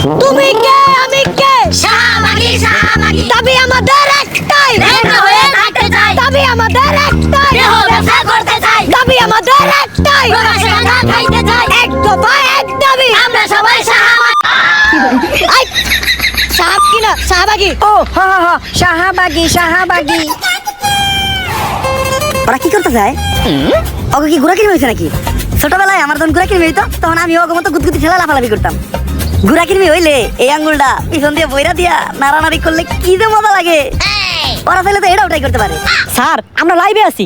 তুমি কে আমি কে শাহবাগী শাহবাগী দাবি আমাদের একটাই নেতা হয়ে থাকতে চাই দাবি আমাদের একটাই দেহ ব্যবসা করতে চাই দাবি আমাদের একটাই প্রবাসে না খাইতে চাই এক দফা এক দাবি আমরা সবাই শাহবাগী আই সাহাব কি না শাহবাগী ও হ হ হ শাহবাগী শাহবাগী। ওরা কি করতে চায়? ওকে কি ঘোরা কিনে হয়েছে নাকি? ছোটবেলায় আমার যখন ঘোরা কিনে হইতো তখন আমি ওকে মতো গুদগুদি ঠেলা লাফালাফি করতাম। ঘোরা কিনে হইলে এই আঙ্গুলটা পিছন দিয়ে বইরা দিয়া নাড়ানাড়ি করলে কি যে মজা লাগে। ওরা চাইলে তো এটাও ট্রাই করতে পারে। স্যার আমরা লাইভে আছি।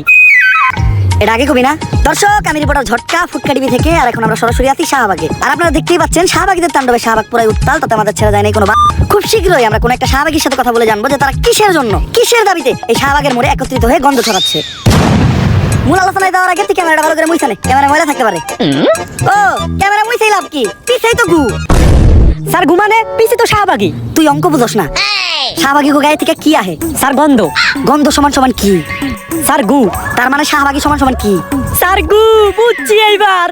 এটা আগে কবি না? দর্শক, আমি রিপোর্টার ঝটকা ফুটকা টিভি থেকে, আর এখন আমরা সরাসরি আছি শাহবাগে। আর আপনারা দেখতেই পাচ্ছেন শাহবাগীদের তাণ্ডবে শাহবাগ পুরাই উত্তাল, তাতে আমাদের ছেড়ে যায় নাই কোনো। খুব শীঘ্রই আমরা কোনো একটা শাহবাগীর সাথে কথা বলে জানবো যে তারা কিসের জন্য, কিসের দাবিতে এই শাহবাগের মোড়ে একত্রিত হয়ে গন্ধ ছড়াচ্ছে। মূল আলোচনায় যাওয়ার আগে তুই ক্যামেরাটা ভালো করে মুইছা নে, ক্যামেরা ময়লা থাকতে পারে। ও ক্যামেরা মুইছাই লাভ কি? পিছেই তো গু। স্যার ঘুমানে পিছে তো শাহবাগী। তুই অঙ্ক বুঝোস না। শাহবাগী গো গায়ে থেকে কি আহে? স্যার গন্ধ। গন্ধ সমান সমান কি? স্যার গু। তার মানে শাহবাগী সমান সমান কি? স্যার গু বুঝছি এইবার।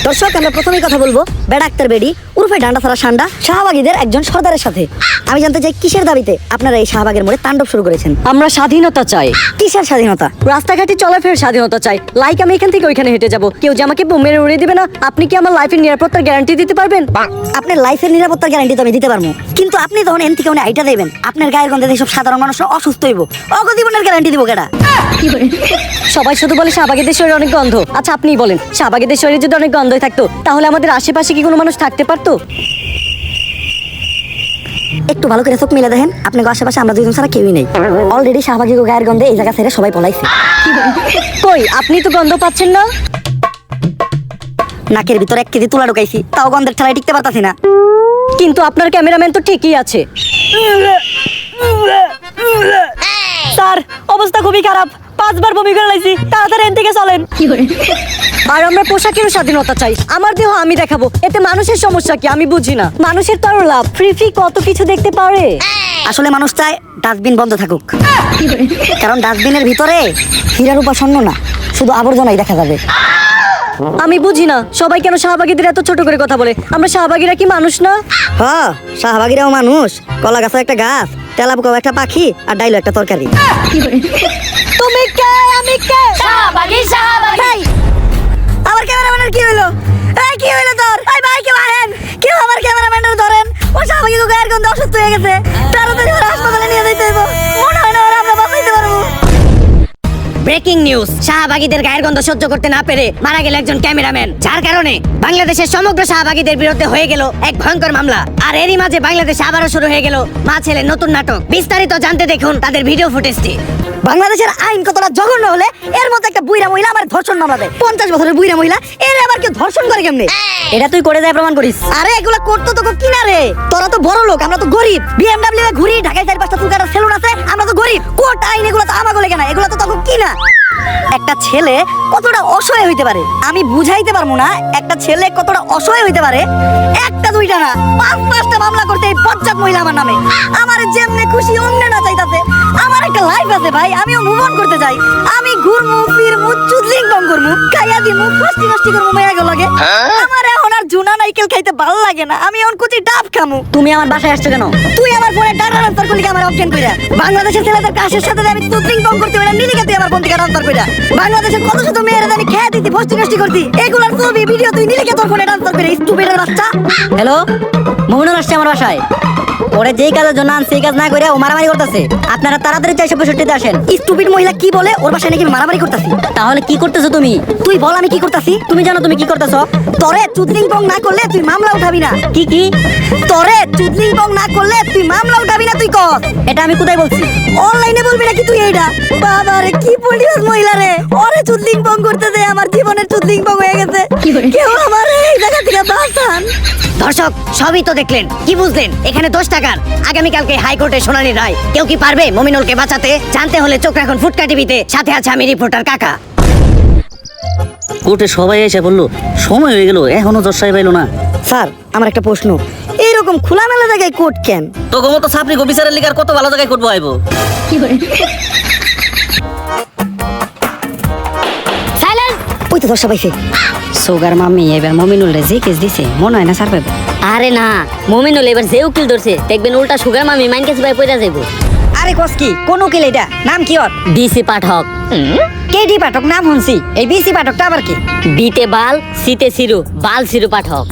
দর্শক, আমরা প্রথমেই কথা বলবো বেডাক্তার বেডি উর্ফে ডান্ডা ছাড়া সান্ডা শাহবাগীদের একজন সর্দারের সাথে। আমি জানতে চাই কিসের দাবিতে আপনারা এই শাহবাগের মোড়ে তাণ্ডব শুরু করেছেন? আমরা স্বাধীনতা চাই। কিসের স্বাধীনতা? রাস্তাঘাটে চলাফেরার স্বাধীনতা চাই। লাইক আমি এখান থেকে ওইখানে হেঁটে যাব, কেউ যে আমাকে মেরে উড়িয়ে দিবে না। আপনি কি আমার লাইফের নিরাপত্তার গ্যারান্টি দিতে পারবেন? আপনার লাইফের নিরাপত্তার গ্যারান্টি তো আমি দিতে পারবো, কিন্তু আপনি যখন এন থেকে আইটা দেবেন আপনার গায়ের গন্ধে সব সাধারণ মানুষ অসুস্থ হইব, অগজীবনের গ্যারান্টি দিব কেডা? সবাই শুধু বলে শাহবাগীদের শরীরে অনেক গন্ধ। আচ্ছা আপনিই বলেন, শাহবাগীদের শরীরে যদি অনেক গন্ধই থাকতো তাহলে আমাদের আশেপাশে কি কোনো মানুষ থাকতে পারতো? একটু ভালো করে চোখ মিলে দেখেন, আপনার আশেপাশে আমরা দুইজন ছাড়া কেউই নেই। অলরেডি শাহবাগী গায়ের গন্ধে এই জায়গা ছেড়ে সবাই পলাইছে। কই আপনি তো গন্ধ পাচ্ছেন না। নাকের ভিতরে 1 কেজি তুলা ঢুকাইছি, তাও গন্ধের ঠেলায় টিকতে পারতাছি না। কিন্তু আপনার ক্যামেরাম্যান তো ঠিকই আছে। স্যার অবস্থা খুবই খারাপ, 5 বার বমি করে লাইছি, তাড়াতাড়ি এখান থেকে চলেন। আর আমরা পোশাকেরও স্বাধীনতা চাই। আমার দেহ আমি দেখাবো, এতে মানুষের সমস্যা কি আমি বুঝি না। মানুষের তো আরো লাভ, ফ্রি ফ্রি কত কিছু দেখতে পারে। আসলে মানুষ চায় ডাস্টবিন বন্ধ থাকুক, কারণ ডাস্টবিনের ভিতরে হীরার উপাসন্ন না, শুধু আবর্জনাই দেখা যাবে। আমি বুঝি না সবাই কেন শাহবাগীদের এত ছোট করে কথা বলে। আমরা শাহবাগীরা কি মানুষ না? হ্যাঁ, শাহবাগীরাও মানুষ। কলা গাছের একটা গাছ, তেলাপোকাও একটা পাখি, আর ডাইলো একটা তরকারি। তুমি কে আমি কে শাহবাগী শাহবাগী এই, আমার ক্যামেরাম্যানের কি হইলো? এই কি হইলো তোর? এই ভাই কেউ আহেন, কেউ আমার ক্যামেরাম্যানের ধরেন। ও শাহবাগী গায়ের গন্ধে অসুস্থ হয়ে গেছে, তাড়াতাড়ি ওরা হাসপাতালে নিয়ে যেতে হইব। মনে হয় না ওরা আমরা বাঁচাইতে পারবো। ব্রেকিং নিউজ, শাহবাগীদের গায়ের গন্ধ সহ্য করতে না পেরে মারা গেল একজন ক্যামেরাম্যান, যার কারণে বাংলাদেশের সমগ্র শাহবাগীদের বিরুদ্ধে হয়ে গেল এক ভয়ঙ্কর মামলা। আর এরই মাঝে বাংলাদেশে আবারও শুরু হয়ে গেল মা ছেলে নতুন নাটক। বিস্তারিত জানতে দেখুন তাদের ভিডিও ফুটেজটি। বাংলাদেশের আইন কতটা জঘন্য হলে এর মতো একটা বুইড়া মহিলা আমার ধর্ষণ মামলা দেয়? 50 বছরের বুইড়া মহিলা, এর আবার কেউ ধর্ষণ করে কেমনে? এটা তুই করে যায় প্রমাণ করিস। আরে এগুলা করতো তো কিনা রে? তোরা তো বড় লোক, আমরা তো গরিব। বিএমডব্লিউ এ ঘুরি, ঢাকায় 4-5টা চুলকাটার সেলুন আছে, আমরা তো গরিব। কোর্ট আইন এগুলো তো আমাগো লেগে না, এগুলো তো তখন কিনা। একটা ছেলে কতটা অসহায় হইতে পারে আমি বুঝাইতে পারবো না। একটা ছেলে কতটা অসহায় হইতে পারে, একটা দুইটা না 5-5টা মামলা করতে এই পঞ্চায়েত মহিলা আমার নামে। আমার যেমনে খুশি অমনে না চাইতাছে। আমার একটা লাইফ আছে ভাই, আমিও মুভ অন করতে চাই। আমি ঘুরমু ফিরমু চুদলিং বং করমু, খাইয়া দিমু, ফষ্টি নষ্টি করমু মেয়া গো লাগে। আমার এখন আর জুনা নাইকেল খাইতে ভালো লাগে না, আমি এখন কুচি ডাব খামু। তুমি আমার বাসায় আসছো কেন? তুই আমার ফোনে ডাটা ট্রান্সফার করলি আমার অপশন কইরা। বাংলাদেশের ছেলেদের কাশের সাথে আমি চুদলিং বং করতে না নিলিকে তুই আমার ফোন থেকে ট্রান্সফার কইরা। বাংলাদেশের কত শত মেয়েরা আমি খেয়ে দিতি, ফষ্টি নষ্টি করতি, এগুলার ছবি ভিডিও তুই নিলিকে তোর ফোনে ট্রান্সফার করে স্টুপিডের বাচ্চা। হ্যালো, মোহনুর আসছে আমার বাসায়। ওরে যেই কাজের জন্য আনছি এই কাজ না করে ও মারামারি করতেছে। আপনারা তাড়াতাড়ি 465-তে আসেন। স্টুপিড মহিলা কি বলে ওর বাসায় নাকি মারামারি করতাছি? তাহলে কি করতেছো তুমি? তুই বল আমি কি করতাছি? তুমি জানো তুমি কি করতেছো? তোরে চুদলিং বং না করলে তুই মামলা উঠাবি না। কি কি? তোরে চুদলিং বং না করলে তুই মামলা উঠাবি না। তুই কর। এটা আমি কোথায় বলছি? অনলাইনে বলবি নাকি তুই এইটা? বাবা রে কি পলিশ মহিলা রে, ওরে চুদলিং বং করতে দে, আমার জীবনের চুদলিং বং হয়ে গেছে। কেউ আমার এই জায়গা থেকে বাঁচান। দর্শক সবই তো দেখলেন, কি বুঝলেন? এখানে 10 টাকার আগামীকালকে হাইকোর্টে শুনানি রায়। কেউ কি পারবে মমিনুলকে বাঁচাতে? জানতে হলে চোখ রাখুন ফুটকা টিভিতে। সাথে আছে আমি রিপোর্টার কাকা। কোর্টে সবাই এসে বললো সময় হয়ে গেল, এখনো জজ সাহেব এলো না। স্যার আমার একটা প্রশ্ন, এইরকম খোলামেলা জায়গায় কোর্ট কেন? তো মতো ছাপরি বিচারের লিগার কত ভালো জায়গায় করবো আইবো। ওই তো দর্শা পাইছে। সুগার মাম্মি এবার মমিনুল রে যে কেস দিছে মনে হয় না স্যার পাবে। আরে না, মমিনুল এবার যে উকিল ধরছে দেখবেন উল্টা সুগার মামি মাইন কাছে ভাই পয়রা যাইবো। আরে কস কি কোন উকিল এটা? নাম কি ওর? বিসি পাঠক। কেডি পাঠক নাম শুনছি, এই বিসি পাঠকটা আবার কি? বিতে বাল, সিতে সিরু, বাল সিরু পাঠক।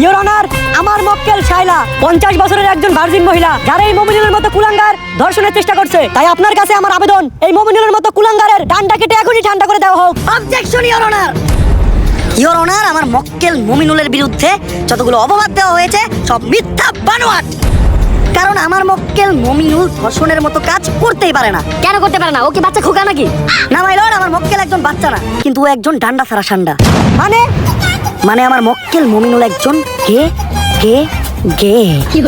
ইওর অনার, আমার মক্কেল শাইলা 50 বছরের একজন ভার্জিন মহিলা, যারা এই মমিনুলের মতো কুলাঙ্গার ধর্ষণের চেষ্টা করছে। তাই আপনার কাছে আমার আবেদন, এই মমিনুলের মতো কুলাঙ্গারের ডান্ডা কেটে এখনই ঠান্ডা করে দেওয়া হোক। Objection your honour. Your honour, আমার মক্কেল মমিনুলের বিরুদ্ধে যতগুলো অপবাদ দেওয়া হয়েছে সব মিথ্যা বানোয়াট। কারণ আমার মক্কেল মমিনুল ধর্ষণের মতো কাজ করতেই পারে না। কেন করতে পারে না? ও কি বাচ্চা খোকা নাকি? না মাই লর্ড, আমার মক্কেল একজন বাচ্চা না, কিন্তু ও একজন ডান্ডা ছাড়া সান্ডা। মানে আমার মক্কেল মমিনুল একজন গে গে গে।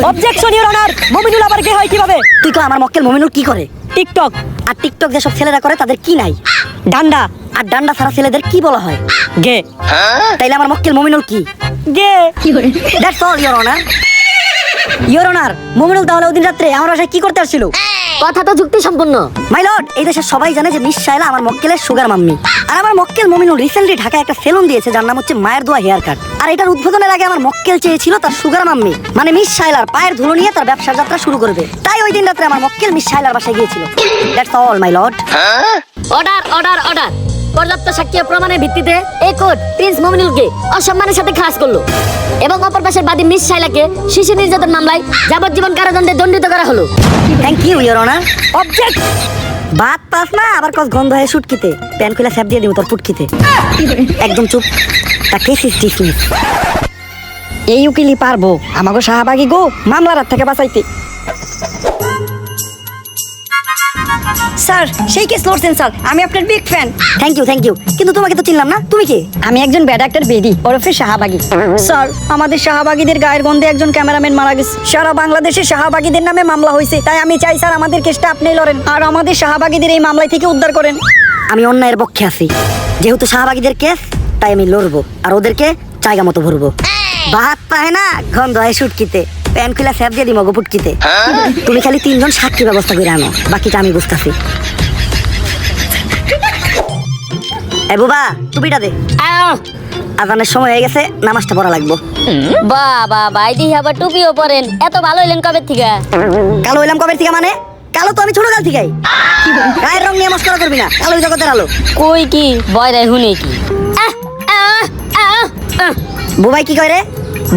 অবজেকশন ইওর অনার, মমিনুল আবার গে হয় কিভাবে? তুই কো আমার মক্কেল মমিনুল কি করে? টিকটক। আর টিকটক যেসব ছেলেরা করে তাদের কি নাই? ডান্ডা। আর ডান্ডা ছাড়া ছেলেদের কি বলা হয়? গে। তাইলে আমার মক্কেল মমিনুল কি? গে। That's all your honour. Your honour, Mominul তাহলে ওদিন রাত্রে আমার বাসায় কি করতে আসছিল? কথা তো যুক্তি সম্পন্ন। মাই লর্ড, এই দেশের সবাই জানে যে মিস শাইলা আমার মক্কেলের সুগার মাম্মি। আর আমার মক্কেল মমিনুল রিসেন্টলি ঢাকায় একটা সেলুন দিয়েছে যার নাম হচ্ছে মায়ের দোয়া হেয়ার কাট। আর এটার উদ্বোধনের আগে আমার মক্কেল চেয়েছিল তার সুগার মাম্মি মানে মিস শাইলার পায়ের ধুলো নিয়ে তার ব্যবসার যাত্রা শুরু করবে। তাই ওই দিন রাত্রে আমার মক্কেল মিস শাইলার বাসায় গিয়েছিল। That's all my lord. Order order order. পর্যাপ্ত সাক্ষ্য প্রমাণের ভিত্তিতে এই কোর্ট প্রিন্স মমিনুলকে অসম্মানের সাথে খালাস করলো এবং অপর পাশের বাদী মিস শাইলাকে শিশু নির্যাতন মামলায় যাবজ্জীবন কারাদণ্ডে দণ্ডিত করা হলো। Thank you your honour. Object. বাত পাস না আবার কস গন্ধ হয় শুটকিতে, প্যান খুলে স্যাপ দিয়ে দিব তোর পুটকিতে। একদম চুপ। তা কেস ইজ ডিসমিস। এই উকিলই পারবো আমাগো শাহবাগী গো মামলার হাত থেকে বাঁচাইতে। স্যার, সেই কেস লড়ছেন স্যার, আমি আপনার বিগ ফ্যান। থ্যাংক ইউ, কিন্তু তোমাকে তো চিনলাম না, তুমি কে? আমি একজন ব্যাড অ্যাক্টর বেদি ওরফে শাহবাগী। স্যার, আমাদের শাহবাগীদের গায়ের গন্ধে একজন ক্যামেরাম্যান মারা গেছে। সারা বাংলাদেশে শাহবাগীদের নামে মামলা হয়েছে, তাই আমি চাই স্যার আমাদের কেসটা আপনিই লড়েন আর আমাদের শাহবাগীদের এই মামলা থেকে উদ্ধার করেন। আমি অন্যায়ের পক্ষে আছি, যেহেতু শাহবাগীদের কেস তাই আমি লড়বো আর ওদেরকে জায়গা মতো ভরবো। বাত পায় না গন্ধ হয় শুটকিতে, প্যান খুলে স্যাপ দিয়ে দিমগো পুটকিতে। তুমি খালি 3 জন সাক্ষী ব্যবস্থা করে আনো, বাকিটা আমি বুঝতেছি। এ বুবা, টুপিটা দে। আজানের সময় হয়ে গেছে, নামাজটা পড়া লাগবো। বাবা ভাই দিহি আবার টুপিও পরেন, এত ভালো হইলেন কবে থেকে? কালো হইলাম কবে থেকে? মানে কালো তো আমি ছোট কাল থেকেই। গায়ের রং নিয়ে মস্করা করবি না, কালো জগতের আলো। কই কি বয়রাই হুনে কি? বুবাই কি কয় রে?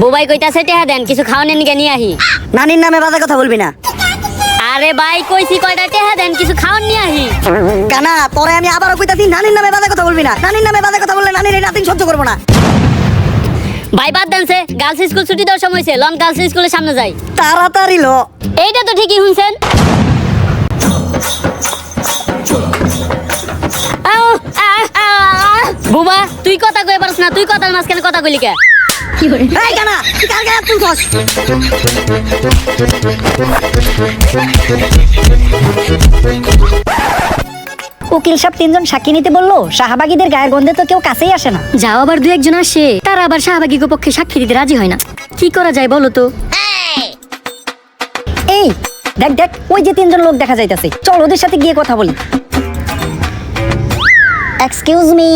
বুবাই কইতাছে টেহা দেন, কিছু খাওয়ানোর নিকে নিয়ে আহি। নানির নামে বাজে কথা বলবি না। আরে ভাই কইছি কয়টা টেহা দেন, কিছু খাওয়ান নিয়ে আহি। কানা, পরে আমি আবারও কইতাছি নানির নামে বাজে কথা বলবি না। নানির নামে বাজে কথা বললে নানির এই নাতিন সহ্য করবো না। ভাই বাদ দেনছে, গার্লস স্কুল ছুটি দেওয়ার সময় হইছে, লন গার্লস স্কুলের সামনে যাই। তাড়াতাড়ি লো। এইটা তো ঠিকই শুনছেন। বুবা, তুই কথা কই পারছ না, তুই কথার মাঝখানে কথা কইলি কে? এই কানা, তুই কার গায়ে হাত তুলছস? উকিল সাহেব 3 জন সাক্ষী নিতে বললো, শাহবাগীদের গায়ের গন্ধে তো কেউ কাছেই আসে না। যাও আবার 2-1 আসে, তারা আবার শাহবাগী পক্ষে সাক্ষী দিতে রাজি হয় না। কি করা যায় বলো তো? এই দেখ দেখ, ওই যে 3 জন লোক দেখা যাইতাছে, চল ওদের সাথে গিয়ে কথা বলি। Excuse me.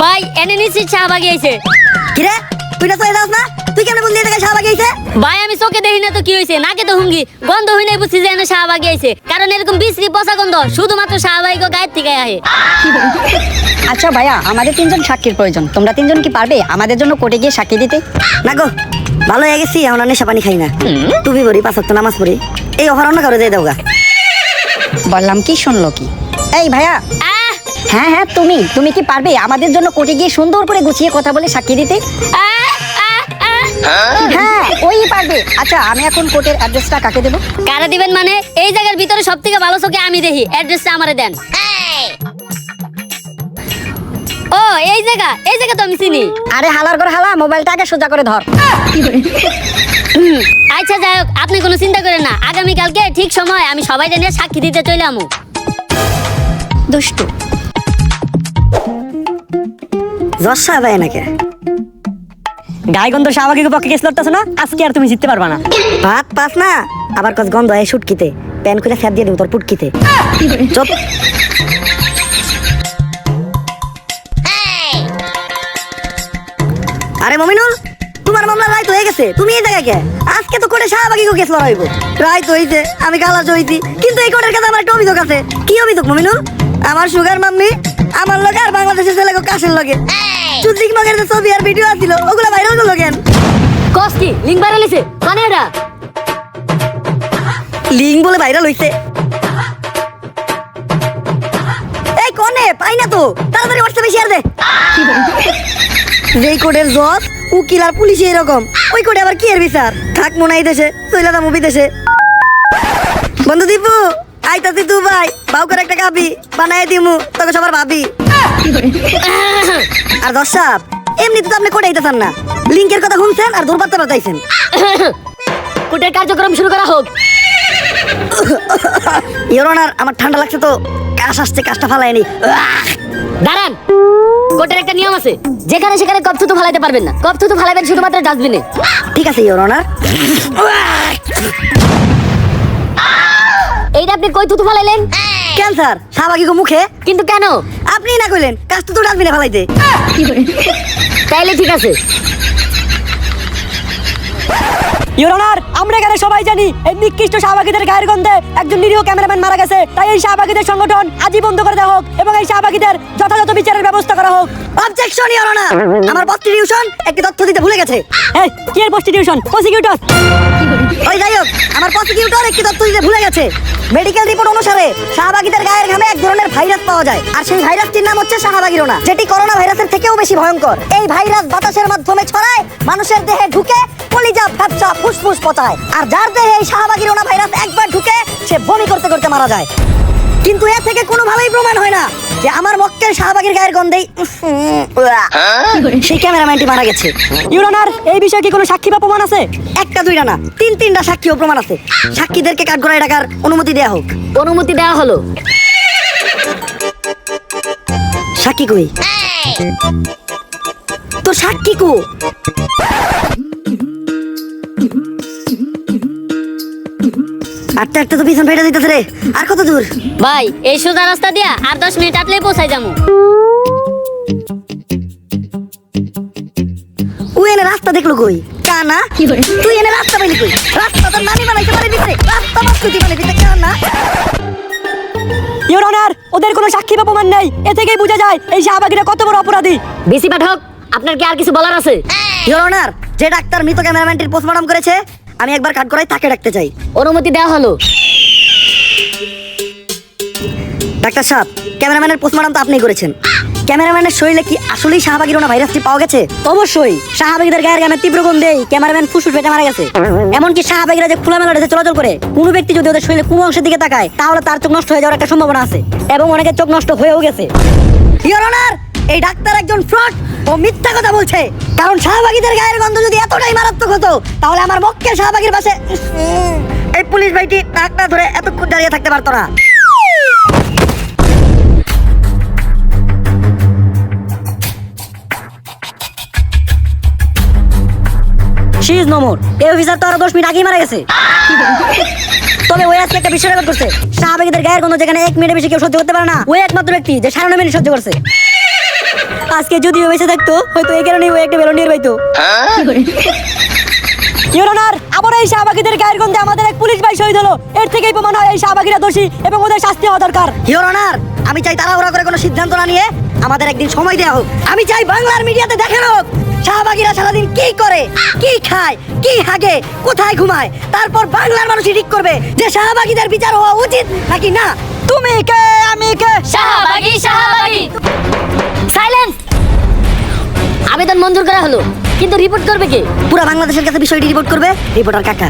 ভাই এনে নিশ্চিত শাহবাগী আইছে। কিরে, তুই না চলে যাস না? তুই কেন বললি এটা শাহবাগী আইছে? ভাই আমি চোখে দেখি না তো কি হইছে, নাকে তো হুঙ্গি, গন্ধ হই নাই বুঝছি যে এনে শাহবাগী আইছে। কারণ এরকম বিশ্রী পচা গন্ধ শুধুমাত্র শাহবাগী গায়ের থেকে আহে। আচ্ছা ভাইয়া, আমাদের 3 জন সাক্ষীর প্রয়োজন, তোমরা 3 জন কি পারবে আমাদের জন্য কোর্টে গিয়ে সাক্ষী দিতে? না গো, ভালো হয়ে গেছি, এখন নেশা পানি খাই না, টুপি পরি, 5 ওয়াক্ত নামাজ পড়ি, এই অহরণ করে দিয়ে দাও গা। বললাম কি, শুনলো কি? এই ভাইয়া। হ্যাঁ হ্যাঁ, তুমি কি পারবে আমাদের জন্য কোর্টে গিয়ে সুন্দর করে গুছিয়ে কথা বলে সাক্ষী দিতে? হ্যাঁ, ওই পারবে। আচ্ছা, আমি এখন কোর্টের অ্যাড্রেসটা কাকে দেব? কারা দিবেন মানে? এই জায়গার ভিতরে সবথেকে ভালো চোখে আমি দেখি, অ্যাড্রেসটা আমারে দেন। ও এই জায়গা তো আমি চিনি। আরে হালার করে হালা, মোবাইলটা আগে সোজা করে ধর। আচ্ছা যাই হোক, আপনি কোনো চিন্তা করেন না, আগামীকালকে ঠিক সময় আমি সবাই নিয়ে সাক্ষী দিতে চলে আমু। দুষ্টু। জর্ষা ভাই নাকি গায়গন্ধ শাহবাগীর পক্ষে কেস লড়তেছ না, আজকে আর তুমি জিততে পারবা না। ভাত পাস না আবার কস গন্ধ হয় শুটকিতে, প্যান খুলে ফ্যাপ দিয়ে দেবো তোর পুটকিতে। চুপ। আরে মমিনুল, তোমার মামলা রায় তো হয়ে গেছে, তুমি এই জায়গায় কে? আজকে তো কোর্টে শাহবাগী কেস লড়াইবো। রায় তো হইছে, আমি খালাস হইছি, কিন্তু এই কোর্টের কাছে আমার একটা অভিযোগ আছে। কি অভিযোগ মমিনুল? আমার সুগার মাম্মি আমার লগে আর বাংলাদেশের ছেলে কাশের লগে চুদ্রিক মগের যে ছবি আর ভিডিও আছিল ওগুলা ভাইরাল করলো কেন? কস কি লিঙ্ক ভাইরাল হইছে? মানে এটা লিঙ্ক বলে ভাইরাল হইছে? এই কোনে পাই না তো, তাড়াতাড়ি হোয়াটসঅ্যাপে শেয়ার দে। যেই কোডের জজ উকিল আর পুলিশ এরকম, ওই কোডে আবার কি এর বিচার? থাক মনে এই দেশে, চইলাদা মুভি দেশে। বন্ধু দীপু আইতাছি তু ভাই, বাউ করে একটা কাবি বানায় দিমু তোকে সবার ভাবি। আর দর্শক এমনিতে তো আপনি কোডে আইতাছেন না, লিঙ্কের কথা শুনছেন আর দুর্বার্তা বাতাইছেন। কোর্টের কার্যক্রম শুরু করা হোক। ইওর অনার, আমার ঠান্ডা লাগছে তো, কাশ আসছে, কাশটা ফালায়নি। দাঁড়ান, কোর্টের একটা নিয়ম আছে, যেখানে সেখানে কপ থুতু ফালাইতে পারবেন না, কপ থুতু ফালাইবেন শুধুমাত্র ডাস্টবিনে। ঠিক আছে ইওর অনার। এইটা আপনি কই থুতু ফালাইলেন? কেন স্যার, শাহবাগী গো মুখে? কিন্তু কেন? আপনি না কইলেন কাশটা তো ডাস্টবিনে ফালাইতে। তাইলে ঠিক আছে। ইওর অনার, আমরা এখানে সবাই জানি এই নিকৃষ্ট শাহবাগীদের গায়ের গন্ধে একজন নিরীহ ক্যামেরাম্যান মারা গেছে, তাই এই শাহবাগীদের সংগঠন আজই বন্ধ করে দেওয়া হোক এবং এই শাহবাগীদের যথাযথ বিচারের ব্যবস্থা করা হোক। অবজেকশন ইওর অনার, আমার প্রসিকিউশন একটি তথ্য দিতে ভুলে গেছে। এই কি এর প্রস্টিটিউশন? প্রসিকিউটর ওই যাই হোক, আমার প্রসিকিউটর একটি তথ্য দিতে ভুলে গেছে। মেডিকেল রিপোর্ট অনুসারে শাহবাগীদের গায়ের ঘামে এক ধরনের ভাইরাস পাওয়া যায়, আর সেই ভাইরাসটির নাম হচ্ছে শাহবাগীরোনা, যেটি করোনা ভাইরাসের থেকেও বেশি ভয়ঙ্কর। এই ভাইরাস বাতাসের মাধ্যমে ছড়ায়, মানুষের দেহে ঢুকে কলিজা, ফ্যাপসা, ফুসফুস পচায়, আর যার দেহে এই শাহবাগীরোনা ভাইরাস একবার ঢুকে সে বমি করতে করতে মারা যায়। কিন্তু এর থেকে কোনোভাবেই প্রমাণ হয় না যে আমার মক্কেল শাহবাগীর গায়ের গন্ধেই সেই ক্যামেরাম্যানটি মারা গেছে। ইওর অনার, এই বিষয়ে কি কোনো সাক্ষী বা প্রমাণ আছে? একটা দুইটা না, তিনটা সাক্ষী ও প্রমাণ আছে। সাক্ষীদেরকে কাঠগড়ায় ডাকার অনুমতি দেয়া হোক। অনুমতি দেওয়া হলো। সাক্ষী কই? তো সাক্ষী কো? আটটা একটা তো পিছন ফেটে দিতেছে রে। আর কত দূর? ভাই এই সোজা রাস্তা দিয়া আর 10 মিনিট আটলে পৌঁছাই যাবো। ও এনে রাস্তা দেখলো কই? কানা তুই এনে রাস্তা পাইলি কই? রাস্তা তো নানি বানাইতে পারে দিতে, রাস্তা বাস্তুতি বানাই দিতে কানা। ইওর অনার, ওদের কোনো সাক্ষী বা প্রমাণ নেই, এ থেকেই বোঝা যায় এই শাহবাগীরা কত বড় অপরাধী। বেশি পাঠক, আপনার কি আর কিছু বলার আছে? ইওর অনার, যে ডাক্তার মৃত ক্যামেরাম্যানটির পোস্টমর্টম করেছে, আমি একবার কাঠগড়ায় তাকে ডাকতে চাই। অনুমতি দেওয়া হলো। ডাক্তার সাহেব, ক্যামেরাম্যানের পোস্টমর্টম তো আপনিই করেছেন। ক্যামেরাম্যানের শরীরে কি আসলেই শাহবাগীরোনা ভাইরাসটি পাওয়া গেছে? অবশ্যই, শাহবাগীদের গায়ের ঘামে তীব্র গন্ধেই ক্যামেরাম্যান ফুসফুস ফেটে মারা গেছে। এমনকি শাহবাগীরা যে খোলামেলা ড্রেসে চলাচল করে, কোনো ব্যক্তি যদি ওদের শরীরে কোনো অংশের দিকে তাকায় তাহলে তার চোখ নষ্ট হয়ে যাওয়ার একটা সম্ভাবনা আছে, এবং অনেকের চোখ নষ্ট হয়েও গেছে। ইওর অনার, এই ডাক্তার একজন ফ্রড ও মিথ্যা কথা বলছে। কারণ শাহবাগীদের গায়ের গন্ধ যদি এতটাই মারাত্মক হতো, তাহলে আমার মক্কেল শাহবাগীর পাশে এই পুলিশ ভাইটি নাক না ধরে এতক্ষণ দাঁড়িয়ে থাকতে পারতো না। She is no more. এই অফিসার তো আরো 10 মিনিট আগেই মারা গেছে। তবে ওই আজকে একটা বিশ্ব রেকর্ড করছে, শাহবাগীদের গায়ের গন্ধ যেখানে 1 মিনিটের বেশি কেউ সহ্য করতে পারে না, ওই একমাত্র ব্যক্তি যে 9.5 মিনিট সহ্য করছে। আজকে যদি ও বেঁচে থাকতো, হয়তো এই কারণেই ও একটা বেলুন নিয়ে পাইতো। ইওর অনার, আবার এই শাহবাগীদের গায়ের গন্ধে আমাদের এক পুলিশ ভাই শহীদ হলো, এর থেকেই প্রমাণ হয় এই শাহবাগীরা দোষী এবং ওদের শাস্তি হওয়া দরকার। ইওর অনার, আমি চাই তাড়াহুড়া করে কোনো সিদ্ধান্ত না নিয়ে আমাদের একদিন সময় দেওয়া হোক। আমি চাই বাংলার মিডিয়াতে দেখানো হোক শাহবাগীরা সারাদিন কি করে, কি খায়, কি হাগে, কোথায় ঘুমায়। তারপর বাংলার মানুষই ঠিক করবে যে শাহবাগীদের বিচার হওয়া উচিত নাকি না। তুমি কে, আমি কে? শাহবাগী শাহবাগী। সাইলেন্স। আবেদন মঞ্জুর করা হলো, কিন্তু রিপোর্ট করবে কে? পুরো বাংলাদেশের কাছে বিষয়টি রিপোর্ট করবে রিপোর্টার কাকা।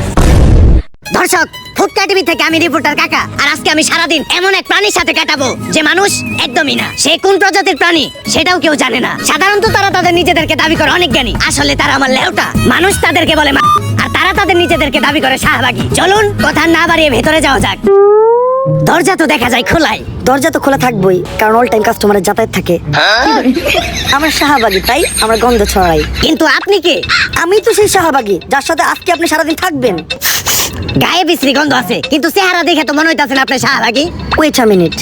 দর্শক, ফুটকা টিভি থেকে আমি রিপোর্টার কাকা, আর আজকে আমি সারাদিন এমন এক প্রাণীর সাথে কাটাবো যে মানুষ একদমই না। সে কোন প্রজাতির প্রাণী সেটাও কেউ জানে না। সাধারণত তারা তাদের নিজেদেরকে দাবি করে অনেক জ্ঞানী, আসলে তারা আমার লেউটা। মানুষ তাদেরকে বলে আর তারা তাদের নিজেদেরকে দাবি করে শাহবাগী। চলুন কথা না বাড়িয়ে ভেতরে যাওয়া যাক। দরজা তো দেখা যায় খোলাই। দরজা তো খোলা থাকবোই, কারণ অল টাইম কাস্টমারের যাতায়াত থাকে। আমরা শাহবাগী, তাই আমরা গন্ধ ছড়াই। কিন্তু আপনি কে? আমি তো সেই শাহবাগী যার সাথে আজকে আপনি সারাদিন থাকবেন। গায়ে বিশ্রী গন্ধ আছে, কিন্তু চেহারা দেখে তো মনে হইতাছে না আপনি শাহবাগী। ওয়েট আ মিনিট,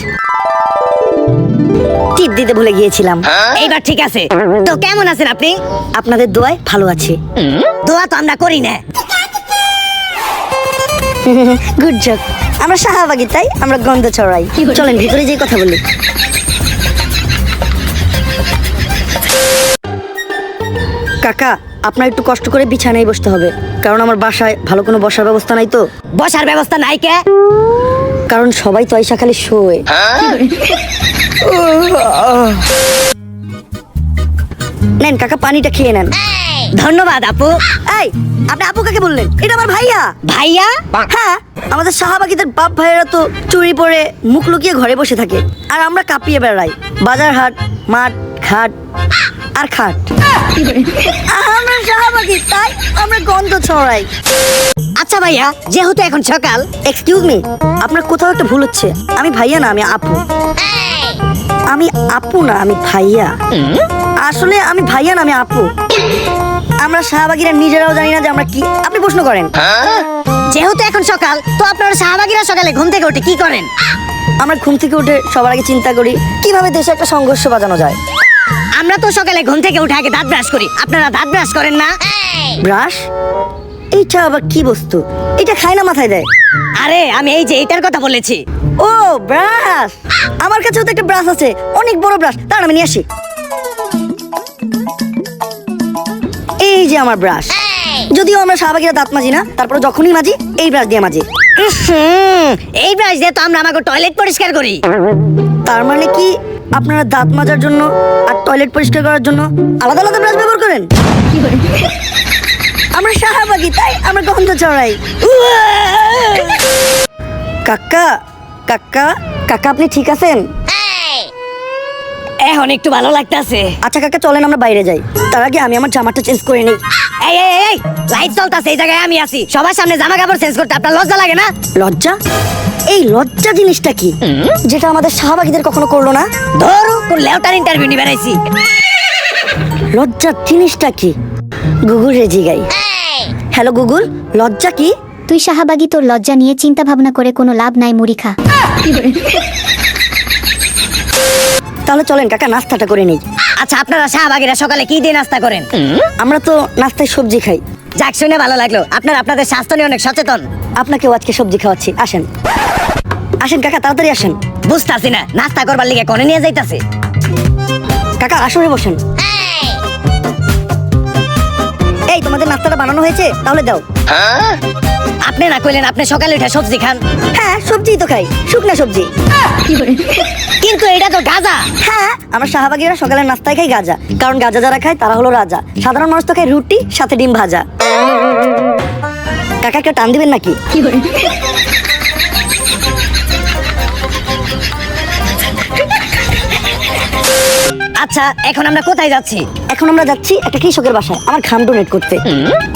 টিপ দিতে ভুলে গিয়েছিলাম। এইবার ঠিক আছে। তো কেমন আছেন আপনি? আপনাদের দোয়ায় ভালো আছি। দোয়া তো আমরা করি না। Good job. আমরা শাহবাগী, তাই আমরা গন্ধ ছড়াই। চলেন ভিতরে যেয়ে কথা বলি। কাকা, আপনার একটু কষ্ট করে বিছানায় বসতে হবে, কারণ আমার বাসায় ভালো কোনো বসার ব্যবস্থা নাই তো। বসার ব্যবস্থা নাই কে? কারণ সবাই তো আইসা খালি শোয়। নেন কাকা, পানিটা খেয়ে নেন। ধন্যবাদ আপু। এই, আপনি আপু কাকে বললেন? এটা আমার ভাইয়া। ভাইয়া? হ্যাঁ, আমাদের শাহবাগীদের বাপ ভাইয়েরা তো চুরি পরে মুখ লুকিয়ে ঘরে বসে থাকে, আর আমরা কাঁপিয়ে বেড়াই বাজার হাট, মাঠ, ঘাট আর খাট। আমরা শাহবাগী, তাই আমরা গন্ধ ছড়াই। আচ্ছা ভাইয়া, যেহেতু এখন সকাল, এক্সকিউজ মি, আপনার কোথাও একটা ভুল হচ্ছে। আমি ভাইয়া না, আমি আপু। আমি আপু না, আমি ভাইয়া। আসলে আমি ভাইয়া না, আমি আপু। আমরা শাহবাগীরা নিজেরাও জানি না যে আমরা কি। আপনি প্রশ্ন করেন। যেহেতু এখন সকাল, তো আপনারা শাহবাগীরা সকালে ঘুম থেকে উঠে কি করেন? আমরা ঘুম থেকে উঠে সবার আগে চিন্তা করি কিভাবে দেশে একটা সংঘর্ষ বাজানো যায়। আমরা তো সকালে ঘুম থেকে উঠে আগে দাঁত ব্রাশ করি। আপনারা দাঁত ব্রাশ করেন না? ব্রাশ? এইটা আবার কি বস্তু? এটা খায় না, মাথায় দেয়। আরে আমি এই যে এটার কথা বলেছি। ও ব্রাশ, আমার কাছেও তো একটা ব্রাশ আছে, অনেক বড় ব্রাশ। তার আমি নিয়ে আসি। এই যে আমার ব্রাশ। যদিও আমরা শাহবাগীরা দাঁত মাজি না, তারপরে যখনই মাজি এই ব্রাশ দিয়ে মাজি। এই ব্রাশ দিয়ে তো আমরা আমাকে টয়লেট পরিষ্কার করি। তার মানে কি আপনারা দাঁত মাজার জন্য আর টয়লেট পরিষ্কার করার জন্য আলাদা আলাদা ব্রাশ ব্যবহার করেন? আমরা শাহবাগী, তাই আমরা গন্ধ ছড়াই। কাকা, কাকা, কাকা, আপনি ঠিক আছেন? এখন একটু ভালো লাগতাছে। আচ্ছা কাকা, চলেন আমরা বাইরে যাই। তার আগে আমি আমার জামাটা চেঞ্জ করে নিই। এই এই এই লাইট চলতাছে, এই জায়গায় আমি আছি। সবার সামনে জামা কাপড় চেঞ্জ করতে আপনার লজ্জা লাগে না? লজ্জা? এই লজ্জা জিনিসটা কি, যেটা আমাদের শাহবাগীদের কখনো করলো না? ধরো কোন লেউটার ইন্টারভিউ নিয়ে বেড়াইছি। লজ্জা জিনিসটা কি? গুগল রে জিগাই। হ্যালো গুগল, লজ্জা কি? তুই শাহবাগী, তোর লজ্জা নিয়ে চিন্তা ভাবনা করে কোনো লাভ নাই, মুড়ি খা। তাহলে চলেন কাকা, নাস্তাটা করে নেই। আচ্ছা, আপনারা শাহবাগীরা সকালে কি দিয়ে নাস্তা করেন? আমরা তো নাস্তায় সবজি খাই। যাক, শুনে ভালো লাগলো। আপনারা আপনাদের স্বাস্থ্য নিয়ে অনেক সচেতন। আপনাকেও আজকে সবজি খাওয়াচ্ছি, আসেন। আসেন কাকা, তাড়াতাড়ি আসেন। বুঝতাছি না নাস্তা করবার লিগে কোনে নিয়ে যাইতাছে। কাকা আসরে বসেন। এই, তোমাদের নাস্তাটা বানানো হয়েছে, তাহলে দাও। আপনি না কইলেন আপনি সকালে উঠে সবজি খান? হ্যাঁ, সবজি তো খাই, শুকনা সবজি। কিন্তু এটা তো গাঁজা। হ্যাঁ, আমরা শাহবাগীরা সকালে নাস্তায় খাই গাজা, কারণ গাজা যারা খায় তারা হলো রাজা। সাধারণ মানুষ তো খায় রুটি সাথে ডিম ভাজা। কাকা একটা টান দিবেন নাকি? আচ্ছা, এখন আমরা কোথায় যাচ্ছি? এখন আমরা যাচ্ছি একটা কৃষকের বাসায় আমার ঘাম ডোনেট করতে।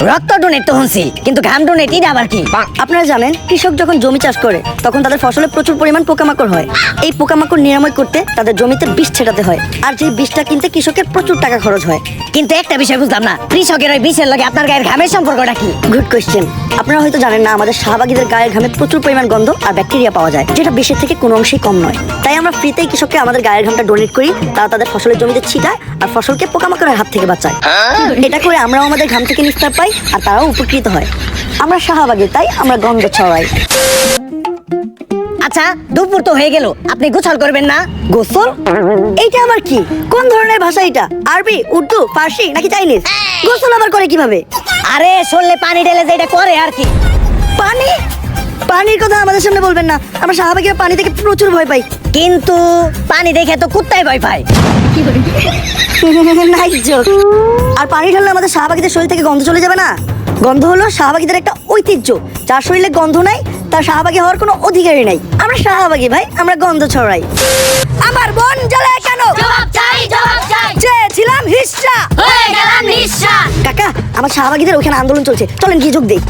রক্ত ডোনেট তো শুনছি, কিন্তু ঘাম ডোনেট এটা আবার কি? আপনারা জানেন, কৃষক যখন জমি চাষ করে তখন তাদের ফসলে প্রচুর পরিমাণ পোকামাকড় হয়। এই পোকামাকড় নিরাময় করতে তাদের জমিতে বিষ ছেটাতে হয়, আর যেই বিষটা কিনতে কৃষকের প্রচুর টাকা খরচ হয়। কিন্তু একটা বিষয় বুঝলাম না, কৃষকের ওই বিষের লগে আপনার গায়ের ঘামের সম্পর্কটা কি? Good question. আপনারা হয়তো জানেন না, আমাদের শাহবাগীদের গায়ের ঘামে প্রচুর পরিমাণ গন্ধ আর ব্যাকটেরিয়া পাওয়া যায়, যেটা বিষের থেকে কোনো অংশেই কম নয়। তাই আমরা ফ্রিতেই কৃষককে আমাদের গায়ের ঘামটা ডোনেট করি, তারা তাদের ফসলের জমিতে ছিটায় আর ফসলকে পোকামাকড়ের হাত থেকে বাঁচায়। এটা করে আমরাও আমাদের ঘাম থেকে নিস্তার পাই আর তারাও উপকৃত হয়। আমরা শাহবাগী, তাই আমরা গন্ধ ছড়াই। আচ্ছা, দুপুর তো হয়ে গেল, আপনি গোসল করবেন না? গোসল? এইটা আবার কি? কোন ধরনের ভাষা এটা? আরবি, উর্দু, ফার্সি নাকি চাইনিজ? গোসল আবার করে কিভাবে? আরে শরীরে পানি ঢেলে যে এটা করে আর কি। পানি? পানির কথা আমাদের সামনে বলবেন না, আমরা শাহবাগীরা পানি থেকে প্রচুর ভয় পাই। কিন্তু পানি দেখে তো কুত্তাই ভয় পায়। Nice joke. আর পানি ঢাললে আমাদের শাহবাগীদের শরীর থেকে গন্ধ চলে যাবে না? গন্ধ হলো শাহবাগীদের একটা ঐতিহ্য। যার শরীরে গন্ধ নাই তার শাহবাগী হওয়ার কোনো অধিকারই নাই। আমরা শাহবাগী ভাই, আমরা গন্ধ ছড়াই। আমার মন জ্বালায় কেন? জবাব চাই, জবাব চাই। চেয়েছিলাম হিস্সা, হয়ে গেলাম নিঃশ্বাস। কাকা আমার শাহবাগীদের ওখানে আন্দোলন চলছে, চলেন গিয়ে যোগ দেই।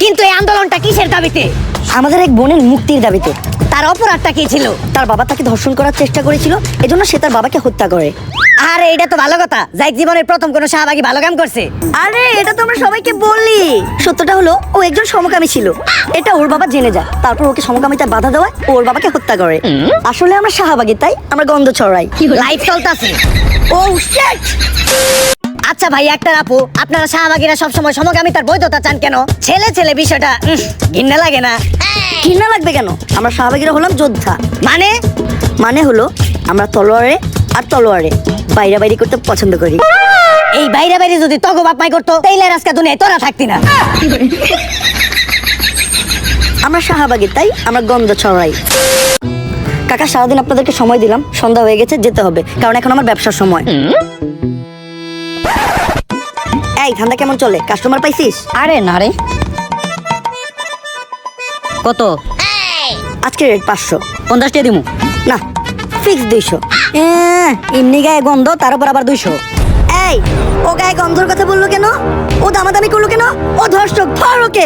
কিন্তু এই আন্দোলনটা কিসের দাবিতে? আমাদের এক বোনের মুক্তির দাবিতে। তার অপরাধটা কি ছিল? তার বাবা তাকে ধর্ষণ করার চেষ্টা করেছিল, এজন্য সে তার বাবাকে হত্যা করে। আরে এটা তো ভালো কথা, যাই জীবনের প্রথম কোনো শাহবাগী ভালো কাম করছে। আরে এটা তো আমরা সবাইকে বললি। সত্যটা হলো ও একজন সমকামী ছিল, এটা ওর বাবা জেনে যায়, তারপর ওকে সমকামিতায় বাধা দেওয়ায় ও ওর বাবাকে হত্যা করে। আসলে আমরা শাহবাগী, তাই আমরা গন্ধ ছড়াই। লাইফ চলতেছে। ও শিট! আচ্ছা ভাই একটা আপু, আপনারা শাহবাগীরা সবসময় সমকামিতার বৈধতা চান কেন? ছেলে ছেলে বিষয়টা ঘৃণা লাগে না? ঘৃণা লাগবে কেন? আমরা শাহবাগীরা হলাম যোদ্ধা। মানে মানে হলো আমরা তলোয়ারে আর তলোয়ারে বাইরে বাইরে করতে পছন্দ করি। এই বাইরে বাইরে যদি তগো বাপ মাই করতো তাইলে আর আজকে দুনিয়ায় তোরা থাকতি না। আমরা শাহবাগী, তাই আমরা গন্ধ ছড়াই। কাকা সারাদিন আপনাদেরকে সময় দিলাম, সন্ধ্যা হয়ে গেছে, যেতে হবে, কারণ এখন আমার ব্যবসার সময়। এই ধান্দা কেমন চলে? কাস্টমার পাইছিস? আরে না রে। কত? আজকে রেট 500। 50 টাকা দিমু। না, ফিক্স 200। এমনি গায়ে গন্ধ, তার উপর আবার 200। এই ও গায়ে গন্ধর কথা বললো কেন? ও দামাদামি করলো কেন? ও ধর্ষক, ধর ওকে।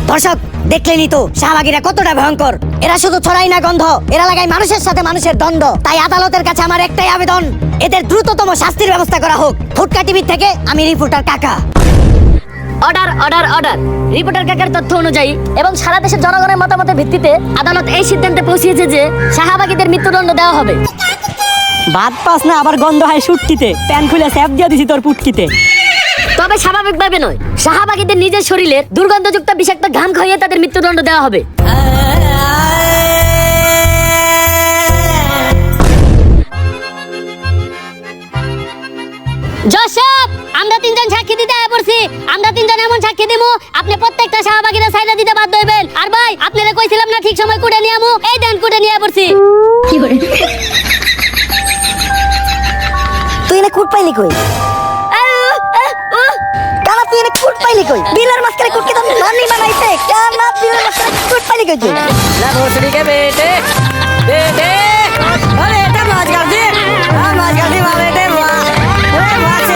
দর্শক দেখলেনি তো শাহবাগীরা কতটা ভয়ঙ্কর। এরা শুধু ছড়াই না গন্ধ, এরা লাগায় মানুষের সাথে মানুষের দ্বন্দ্ব। তাই আদালতের কাছে আমার একটাই আবেদন, এদের দ্রুততম শাস্তির ব্যবস্থা করা হোক। ফুটকা টিভি থেকে আমি রিপোর্টার কাকা। Order order order. রিপোর্টার কাকার তথ্য অনুযায়ী এবং সারা দেশের জনগণের মতামতের ভিত্তিতে আদালত এই সিদ্ধান্তে পৌঁছেছে যে শাহবাগীদের মৃত্যুদণ্ড দেওয়া হবে। ভাত পাস না আবার গন্ধ হয় সুটকিতে, প্যান খুলে স্যাপ দিয়ে দিছি তোর পুটকিতে। তবে স্বাভাবিকভাবে নয়, শাহবাগীদের নিজের শরীরের দুর্গন্ধযুক্ত বিষাক্ত ঘাম খাইয়ে তাদের মৃত্যুদণ্ড দেওয়া হবে। জশব, আমরা তিনজন সাক্ষী দিতে আয় পড়ছি। আমরা তিনজন এমন সাক্ষী দিমু, আপনি প্রত্যেকটা শাহবাগীরা সাইডা দিতে বাধ্য হইবেন। আর ভাই, আপনারা কইছিলাম না ঠিক সময় কুটে নিয়ে আমু, এই দেন কুটে নিয়ে পড়ছি। তুই এনে কুট পাইলি কই? কানা তুই এনে কুট পাইলি কই? বিলের মাঝখানে কুট কি তোর নানি বানাইছে? কানা বিলের মাঝখানে কুট পাইলি কই তুই? না ভোসড়ি কে বেটে বেটে আরে এটা মাছ গাছি মাছ গাছি মা বেটে মা ওরে মাছে।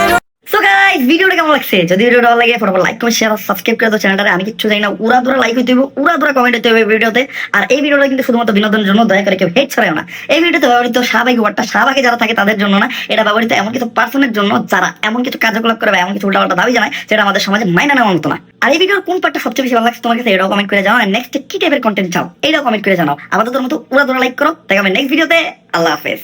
সো গাইস, ভিডিওটা কেমন লাগছে? যদি ভিডিওটা ভালো লাগে ফটাফট লাইক কমেন্ট শেয়ার সাবস্ক্রাইব করে দাও চ্যানেলটারে। আমি কিচ্ছু জানি না, উড়া দুরা লাইক হইতে হবে, উড়া দুরা কমেন্ট হইতে হবে ভিডিওতে। আর এই ভিডিওটা কিন্তু শুধুমাত্র বিনোদনের জন্য, দয়া করে কেউ হেট ছড়ায়ও না। এই ভিডিওতে ব্যবহৃত শাহবাগী ওয়ার্ডটা শাহবাগে যারা থাকে তাদের জন্য না, এটা ব্যবহৃত এমন কিছু পার্সনের জন্য যারা এমন কিছু কার্যকলাপ করে বা এমন কিছু উল্টাপাল্টা দাবি জানায় যেটা আমাদের সমাজে মাইনা নেওয়ার মতো না। আর এই ভিডিওর কোন পার্টটা সবচেয়ে বেশি ভালো লাগছে তোমার কাছে, এটাও কমেন্ট করে জানাও। আর নেক্সট কি টাইপের কন্টেন্ট চাও এটাও কমেন্ট করে জানাও। আমাদের মতো উড়া দুরা লাইক করো। দেখা হবে নেক্সট ভিডিওতে। আল্লাহ হাফেজ।